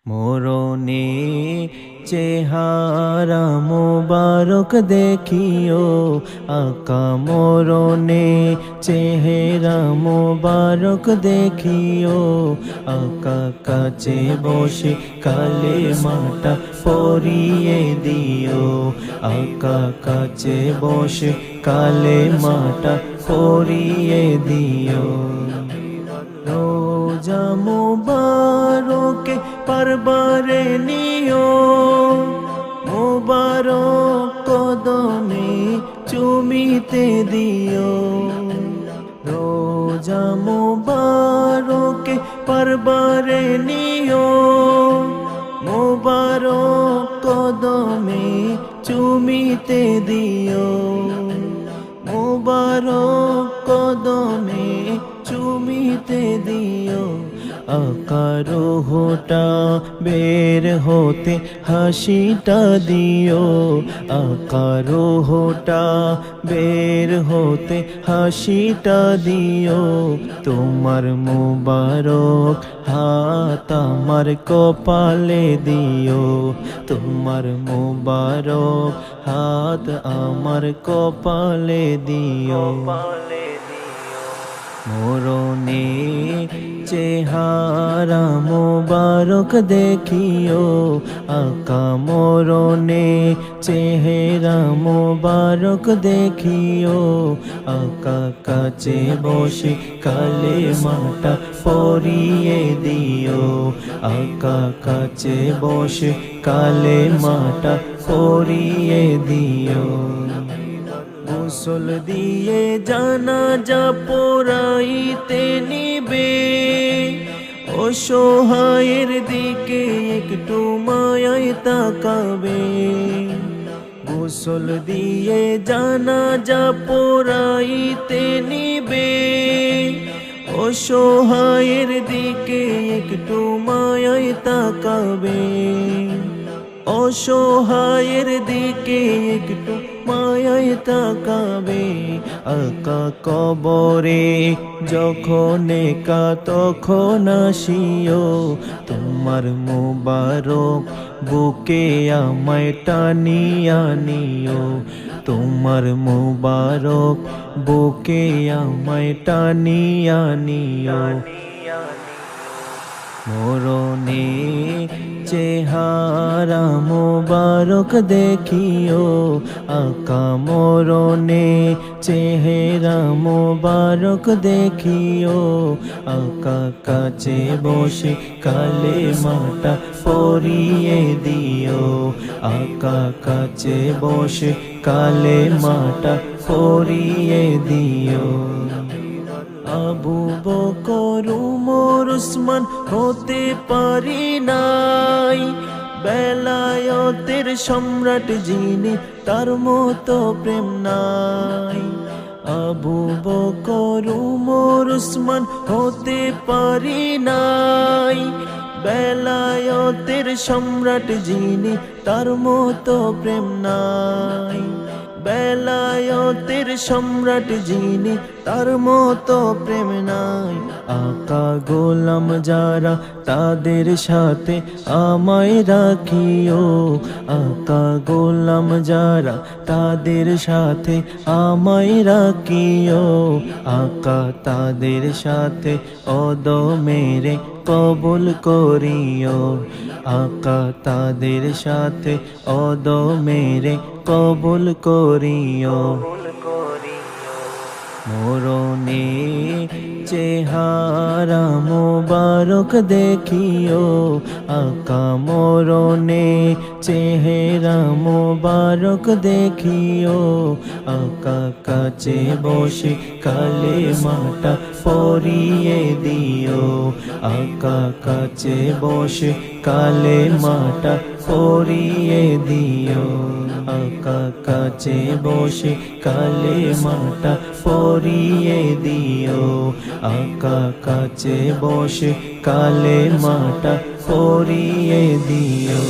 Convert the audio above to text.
মোরনে চেহারা মোবারক দেখিও আকা মোরনে চেহারা মোবারক দেখিও আকা কাছে বসে কালে মাটা পরিয়ে দিও আকা কাছে বসে কালে মাটা পরিয়ে দিও রোজা মুবারকে পারবারে নিও মুবারক কদমে চুমিতে দিও রোজা মুবারকে পারবারে নিও মুবারক কদমে চুমিতে দিও মুবারক কদমে চুমিতে দিও আকারো হোটা বের হতে হাসিটা দিও আকারো হোটা বের হতে হাসিটা দিও তোমার মুবারক হাত আমার কপালে দিও তোমার মুবারক হাত আমার কপালে দিও মোরনে চেহারা মোবারক দেখিও আকা মোরনে চেহারা মোবারক দেখিও আকা কাছে বসে কালে মাটা পরিয়ে দিও আকা কাছে বসে কালে মাটা পরিয়ে দিও গোসল দিয়ে জানাজা পড়াইতে নিবে অসহায়ের দিকে একটু মায়ায় তাকাবে গোসল দিয়ে জানাজা পড়াইতে নিবে অসহায়ের দিকে একটু মায়ায় তাকাবে অসহায়ের দিকে একটু মায়ায় তাকাবে আকা কবরে যখন একা তখন আসিও তোমার মুবারক বুকে আমায় টানিয়া নিও তোমার মুবারক বুকে আমায় টানিয়া নিও মোরনে চেহারা মোবারক দেখিও আকা মোরনে চেহারা মোবারক দেখিও আকা কাছে বসে কালে মাটা পরিয়ে দিও আকা কাছে বসে কালে মাটা পরিয়ে দিও আবু বকর উমর উসমান হতে পারি নাই বেলায়েতের সম্রাট যিনি তার মতো প্রেম নাই আবু বকর উমর উসমান হতে পারি নাই বেলায়েতের সম্রাট যিনি তার মতো প্রেম নাই বেলায়েতের সম্রাট যিনি তার মতো প্রেম নাই আকা গোলাম যারা তাদের সাথে আমায় রাখিও আকা গোলাম যারা তাদের সাথে আমায় রাখিও আকা তাদের সাথে অদমেরে কবুল করিও আকা তাদের সাথে অদমেরে কবুল করিও মোরনে চেহারা মোবারক দেখিও আকা মোরনে চেহারা মোবারক দেখিও আকা কাছে বসে কালে মাটা পরিয়ে দিও আকা কাছে বসে কালে মাটা পরিয়ে দিও আকা কাছে বসে কালে মাটা পরিয়ে দিও আকা কাছে বসে কালে মাটা পরিয়ে দিও।